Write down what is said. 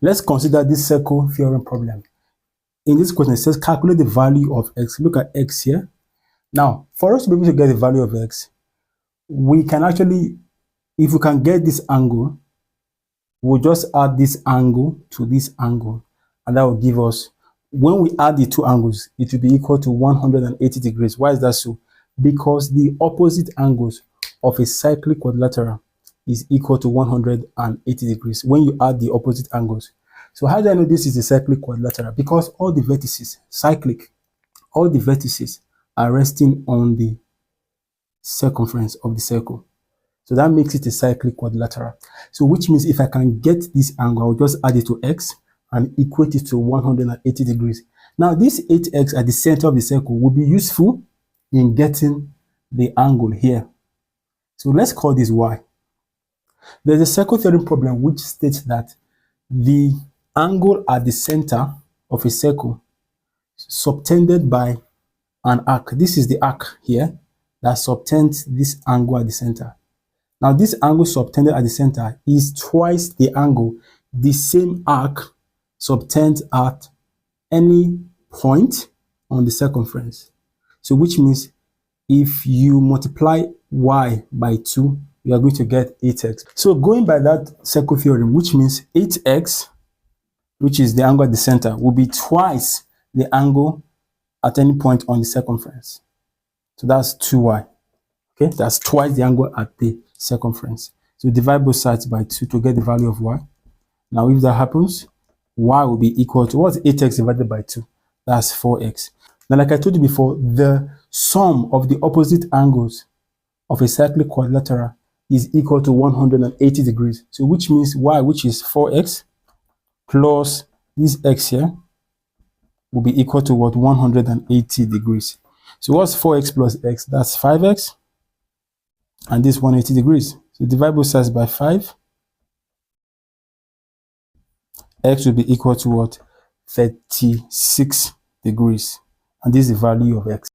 Let's consider this circle theorem problem. In this question, it says calculate the value of x. Look at x here. Now, for us to be able to get the value of x, we can actually, if we can get this angle, we'll just add this angle to this angle, and that will give us, when we add the two angles, it will be equal to 180 degrees. Why is that so? Because the opposite angles of a cyclic quadrilateral is equal to 180 degrees when you add the opposite angles. So how do I know this is a cyclic quadrilateral? Because all the vertices, cyclic, all the vertices are resting on the circumference of the circle. So that makes it a cyclic quadrilateral. So which means if I can get this angle, I'll just add it to x and equate it to 180 degrees. Now this 8x at the center of the circle will be useful in getting the angle here. So let's call this y. There's a circle theorem problem which states that the angle at the center of a circle subtended by an arc. This is the arc here that subtends this angle at the center. Now this angle subtended at the center is twice the angle the same arc subtends at any point on the circumference. So which means if you multiply y by 2, you are going to get 8x. So going by that circle theorem, which means 8x, which is the angle at the center, will be twice the angle at any point on the circumference. So that's 2y. Okay, that's twice the angle at the circumference. So divide both sides by 2 to get the value of y. Now if that happens, y will be equal to, what's 8x divided by 2? That's 4x. Now like I told you before, the sum of the opposite angles of a cyclic quadrilateral is equal to 180 degrees. So which means y, which is 4x, plus this x here, will be equal to what? 180 degrees. So what's 4x plus x? That's 5x. And this 180 degrees. So divide both sides by 5. X will be equal to what? 36 degrees. And this is the value of x.